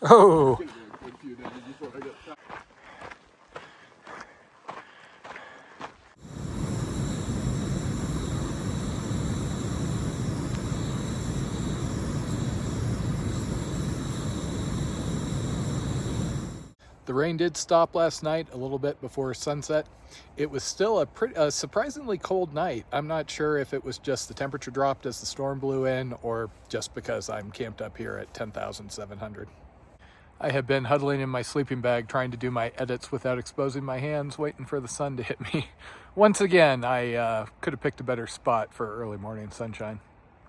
Oh! The rain did stop last night a little bit before sunset. It was still a surprisingly cold night. I'm not sure if it was just the temperature dropped as the storm blew in or just because I'm camped up here at 10,700. I have been huddling in my sleeping bag trying to do my edits without exposing my hands, waiting for the sun to hit me. Once again, I could have picked a better spot for early morning sunshine.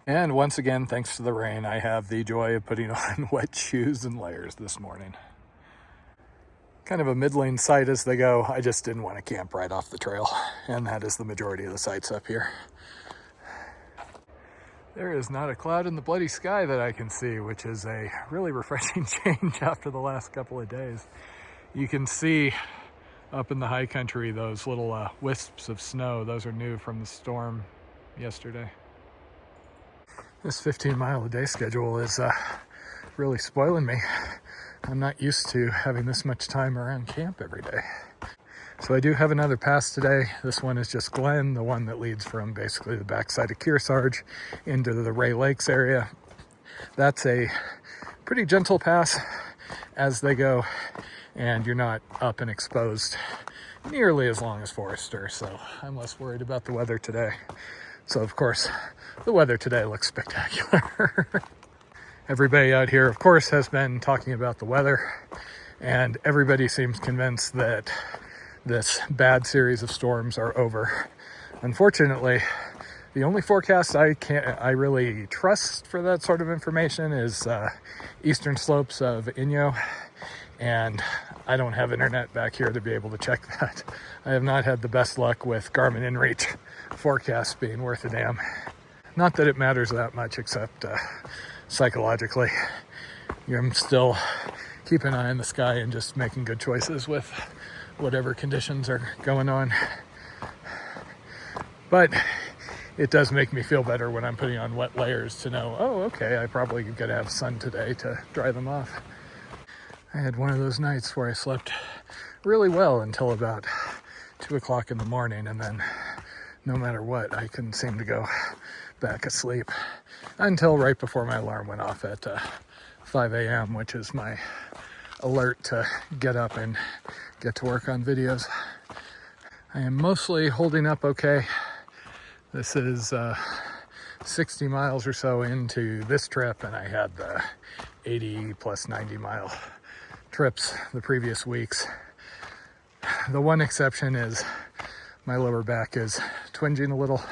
And once again, thanks to the rain, I have the joy of putting on wet shoes and layers this morning. Kind of a middling site as they go. I just didn't want to camp right off the trail, and that is the majority of the sites up here. There is not a cloud in the bloody sky that I can see, which is a really refreshing change after the last couple of days. You can see up in the high country those little wisps of snow. Those are new from the storm yesterday. This 15-mile-a-day schedule is really spoiling me. I'm not used to having this much time around camp every day. So I do have another pass today. This one is just Glen, the one that leads from basically the backside of Kearsarge into the Ray Lakes area. That's a pretty gentle pass as they go, and you're not up and exposed nearly as long as Forester, so I'm less worried about the weather today. So of course, the weather today looks spectacular. Everybody out here, of course, has been talking about the weather, and everybody seems convinced that this bad series of storms are over. Unfortunately, the only forecast I really trust for that sort of information is eastern slopes of Inyo, and I don't have internet back here to be able to check that. I have not had the best luck with Garmin InReach forecasts being worth a damn. Not that it matters that much, except psychologically, I'm still keeping an eye on the sky and just making good choices with whatever conditions are going on. But it does make me feel better when I'm putting on wet layers to know, oh, okay, I probably got to have sun today to dry them off. I had one of those nights where I slept really well until about 2 o'clock in the morning, and then no matter what, I couldn't seem to go back asleep until right before my alarm went off at 5 a.m., which is my alert to get up and get to work on videos. I am mostly holding up okay. This is 60 miles or so into this trip, and I had the 80 plus 90 mile trips the previous weeks. The one exception is my lower back is twinging a little.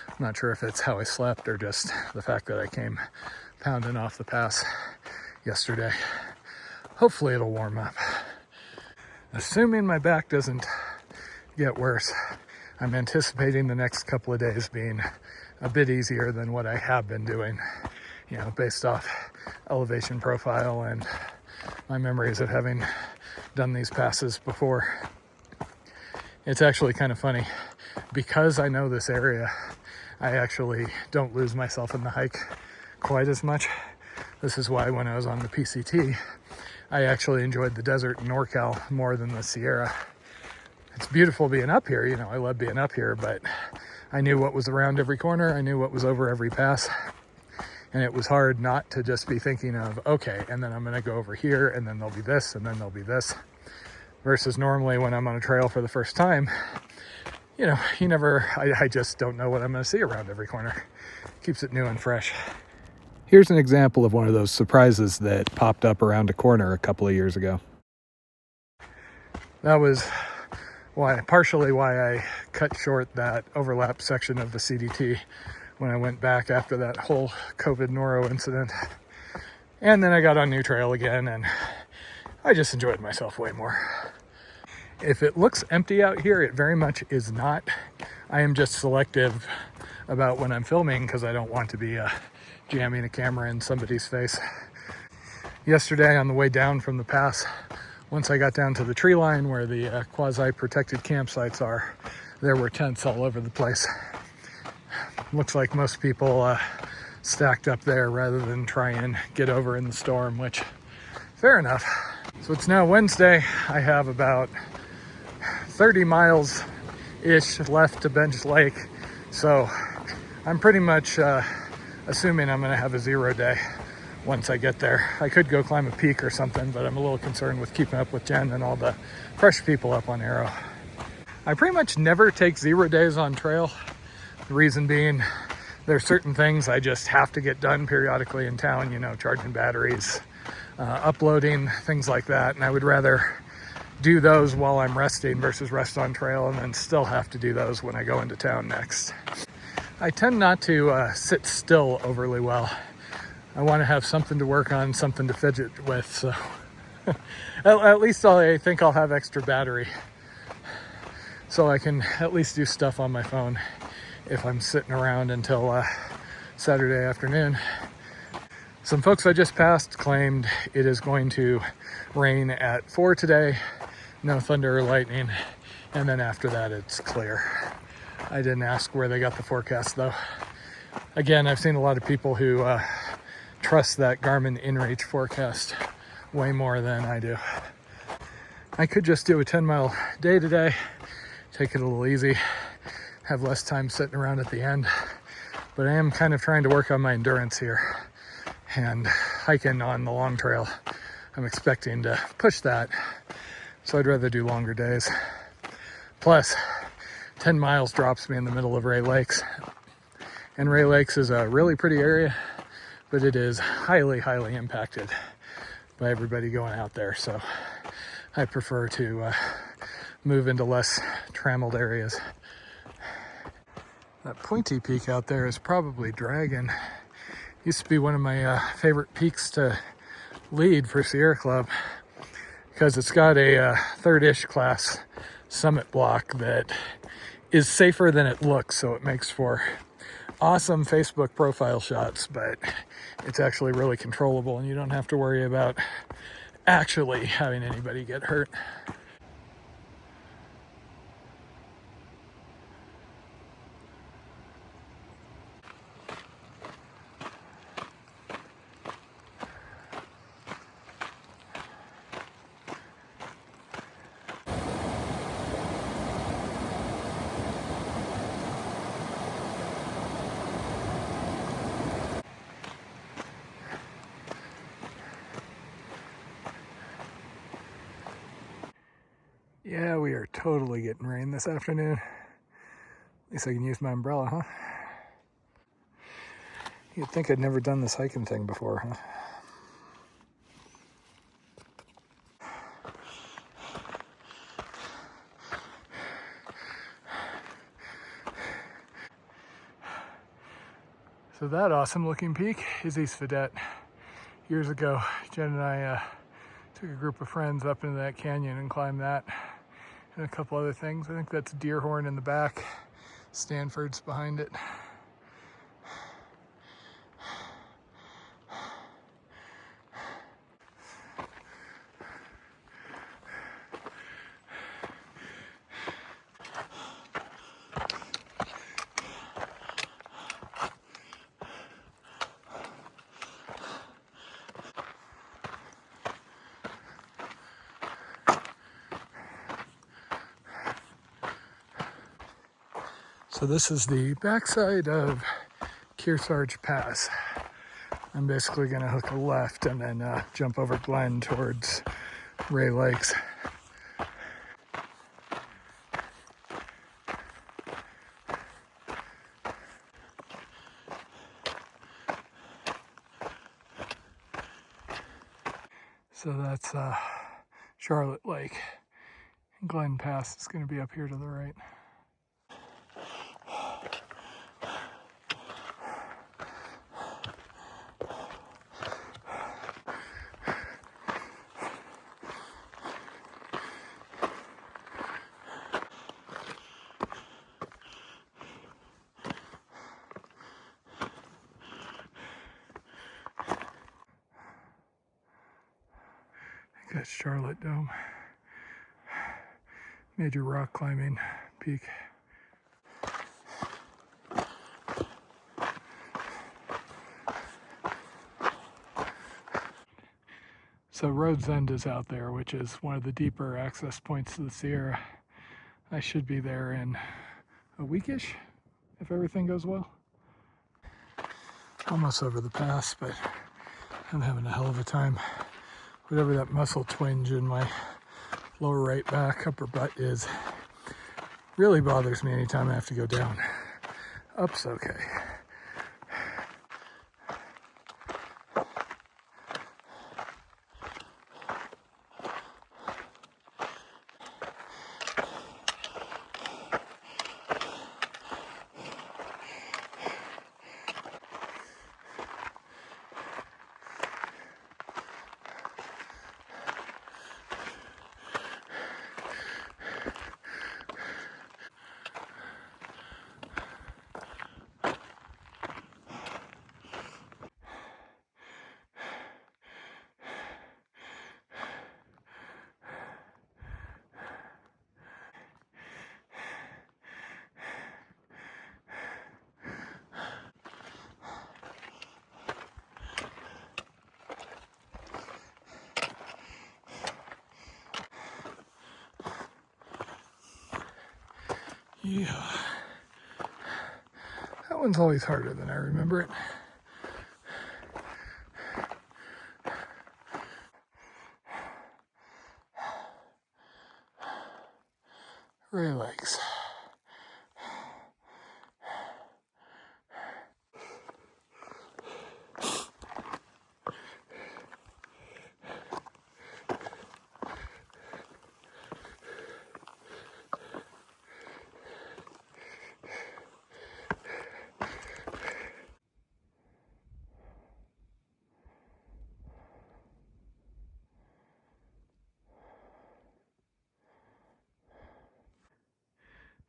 I'm not sure if it's how I slept or just the fact that I came pounding off the pass yesterday. Hopefully it'll warm up. Assuming my back doesn't get worse, I'm anticipating the next couple of days being a bit easier than what I have been doing, based off elevation profile and my memories of having done these passes before. It's actually kind of funny. Because I know this area, I actually don't lose myself in the hike quite as much. This is why when I was on the PCT, I actually enjoyed the desert in NorCal more than the Sierra. It's beautiful being up here, I love being up here, but I knew what was around every corner, I knew what was over every pass, and it was hard not to just be thinking of, okay, and then I'm gonna go over here, and then there'll be this, and then there'll be this, versus normally when I'm on a trail for the first time, I just don't know what I'm gonna see around every corner. Keeps it new and fresh. Here's an example of one of those surprises that popped up around a corner a couple of years ago. That was partially why I cut short that overlap section of the CDT when I went back after that whole COVID Noro incident. And then I got on new trail again, and I just enjoyed myself way more. If it looks empty out here, it very much is not. I am just selective about when I'm filming because I don't want to be jamming a camera in somebody's face. Yesterday on the way down from the pass, once I got down to the tree line where the quasi-protected campsites are, there were tents all over the place. Looks like most people stacked up there rather than try and get over in the storm, which Fair enough. So it's now Wednesday. I have about 30 miles-ish left to Bench Lake. So I'm pretty much assuming I'm gonna have a 0 day once I get there. I could go climb a peak or something, but I'm a little concerned with keeping up with Jen and all the fresh people up on Arrow. I pretty much never take 0 days on trail. The reason being, there's certain things I just have to get done periodically in town, you know, charging batteries, uploading, things like that. And I would rather do those while I'm resting versus rest on trail and then still have to do those when I go into town next. I tend not to sit still overly well. I want to have something to work on, something to fidget with, so at least I think I'll have extra battery so I can at least do stuff on my phone if I'm sitting around until Saturday afternoon. Some folks I just passed claimed it is going to rain at 4 today, no thunder or lightning, and then after that it's clear. I didn't ask where they got the forecast though. Again, I've seen a lot of people who trust that Garmin InReach forecast way more than I do. I could just do a 10-mile day today, take it a little easy, have less time sitting around at the end, but I am kind of trying to work on my endurance here. And hiking on the long trail, I'm expecting to push that, so I'd rather do longer days. Plus, 10 miles drops me in the middle of Ray Lakes, and Ray Lakes is a really pretty area, but it is highly, highly impacted by everybody going out there, so I prefer to move into less trammeled areas. That pointy peak out there is probably Dragon. Used to be one of my favorite peaks to lead for Sierra Club because it's got a third-ish class summit block that is safer than it looks, so it makes for awesome Facebook profile shots, but it's actually really controllable and you don't have to worry about actually having anybody get hurt. Yeah, we are totally getting rain this afternoon. At least I can use my umbrella, huh? You'd think I'd never done this hiking thing before, huh? So that awesome looking peak is East Fedette. Years ago, Jen and I took a group of friends up into that canyon and climbed that and a couple other things. I think that's Deerhorn in the back. Stanford's behind it. So this is the backside of Kearsarge Pass. I'm basically gonna hook a left and then jump over Glen towards Ray Lakes. So that's Charlotte Lake. And Glen Pass is gonna be up here to the right. That's Charlotte Dome. Major rock climbing peak. So Rhodes End is out there, which is one of the deeper access points to the Sierra. I should be there in a weekish, if everything goes well. Almost over the pass, but I'm having a hell of a time. Whatever that muscle twinge in my lower right back, upper butt is, really bothers me anytime I have to go down. Up's okay. Yeah, that one's always harder than I remember it. Ray Lakes.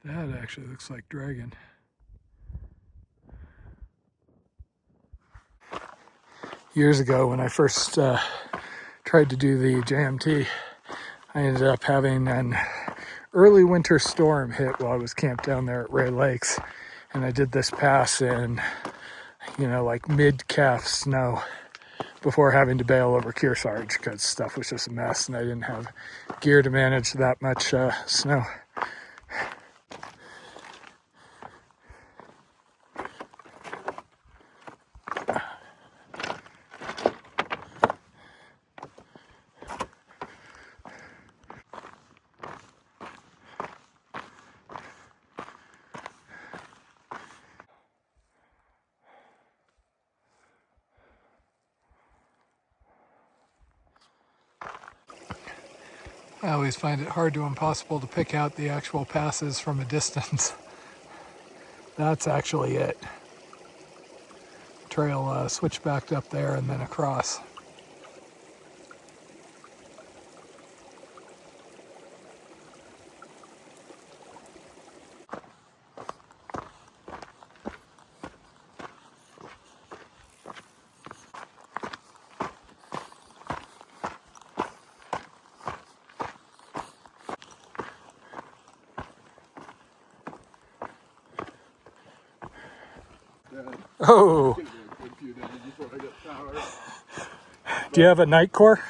That actually looks like Dragon. Years ago when I first tried to do the JMT, I ended up having an early winter storm hit while I was camped down there at Ray Lakes. And I did this pass in, like mid-calf snow before having to bail over Kearsarge because stuff was just a mess and I didn't have gear to manage that much snow. I always find it hard to impossible to pick out the actual passes from a distance. That's actually it. Trail switchbacked up there and then across. Oh! Do you have a night core?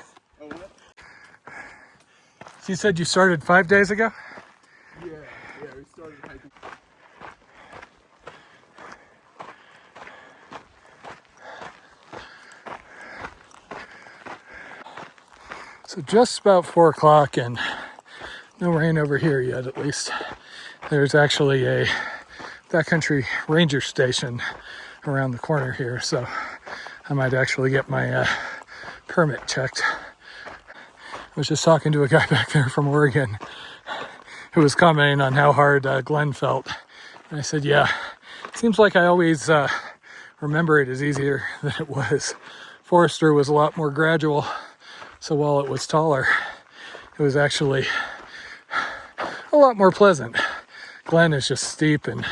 You said you started 5 days ago? Yeah, we started hiking. So just about 4 o'clock and no rain over here yet, at least. There's actually a backcountry ranger station around the corner here, so I might actually get my permit checked. I was just talking to a guy back there from Oregon who was commenting on how hard Glenn felt. And I said, yeah, it seems like I always remember it as easier than it was. Forester was a lot more gradual, so while it was taller, it was actually a lot more pleasant. Glen is just steep and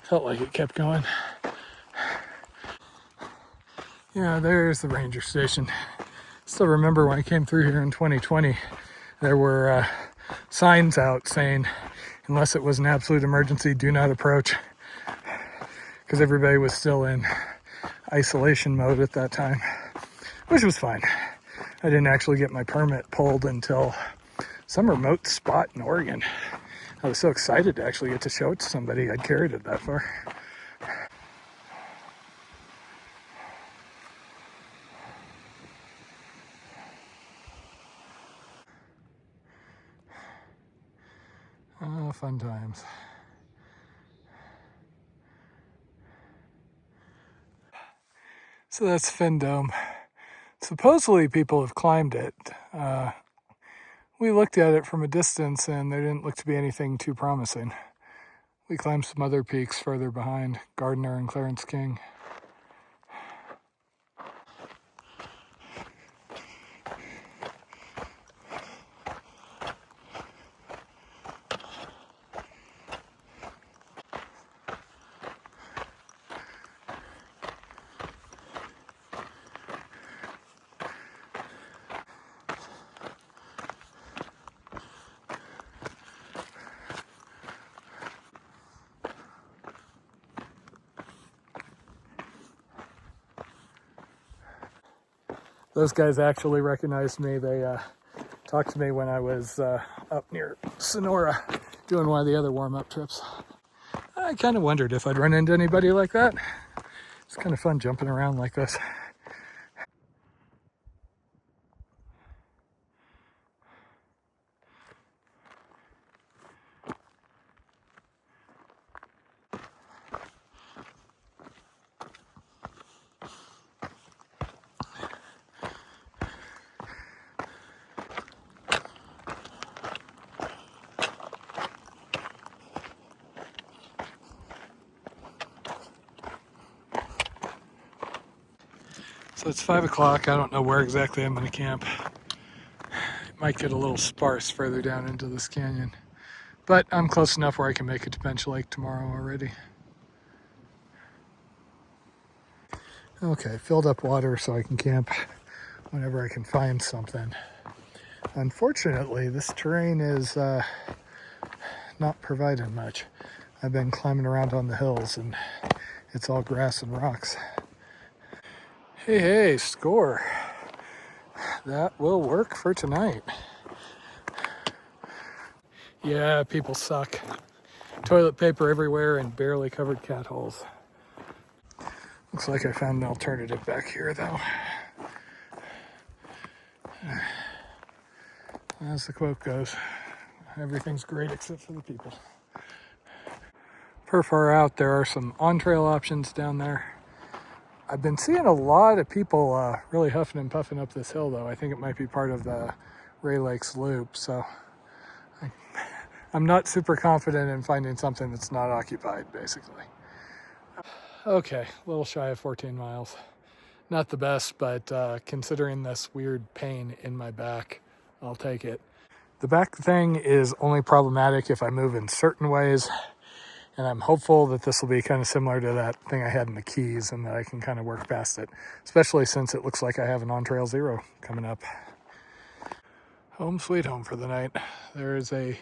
felt like it kept going. Yeah, there's the ranger station. Still remember when I came through here in 2020, there were signs out saying, unless it was an absolute emergency, do not approach. Because everybody was still in isolation mode at that time, which was fine. I didn't actually get my permit pulled until some remote spot in Oregon. I was so excited to actually get to show it to somebody. I'd carried it that far. Oh, fun times. So that's Fin Dome. Supposedly people have climbed it. We looked at it from a distance and there didn't look to be anything too promising. We climbed some other peaks further behind, Gardner and Clarence King. Those guys actually recognized me. They talked to me when I was up near Sonora doing one of the other warm-up trips. I kind of wondered if I'd run into anybody like that. It's kind of fun jumping around like this. So it's 5 o'clock. I don't know where exactly I'm going to camp. It might get a little sparse further down into this canyon. But I'm close enough where I can make it to Bench Lake tomorrow already. Okay, filled up water so I can camp whenever I can find something. Unfortunately, this terrain is not providing much. I've been climbing around on the hills and it's all grass and rocks. Hey, score. That will work for tonight. Yeah, people suck. Toilet paper everywhere and barely covered cat holes. Looks like I found an alternative back here though. As the quote goes, everything's great except for the people. Per far out, there are some on-trail options down there. I've been seeing a lot of people really huffing and puffing up this hill though. I think it might be part of the Ray Lakes loop, so I'm not super confident in finding something that's not occupied, basically. Okay, a little shy of 14 miles. Not the best, but considering this weird pain in my back, I'll take it. The back thing is only problematic if I move in certain ways, and I'm hopeful that this will be kind of similar to that thing I had in the Keys and that I can kind of work past it, especially since it looks like I have an on-trail zero coming up. Home sweet home for the night. There is a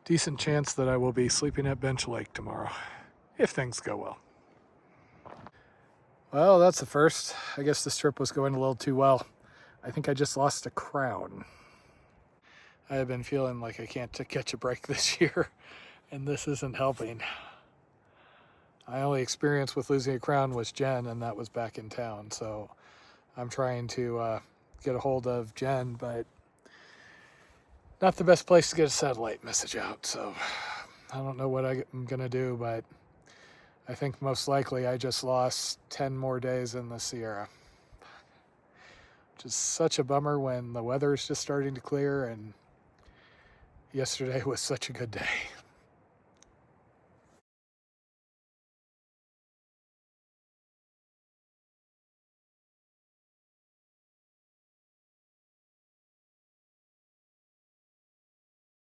decent chance that I will be sleeping at Bench Lake tomorrow, if things go well. Well, that's the first. I guess this trip was going a little too well. I think I just lost a crown. I have been feeling like I can't catch a break this year, and this isn't helping. My only experience with losing a crown was Jen, and that was back in town, so I'm trying to get a hold of Jen, but not the best place to get a satellite message out, so I don't know what I'm going to do, but I think most likely I just lost 10 more days in the Sierra. Which is such a bummer when the weather is just starting to clear, and yesterday was such a good day.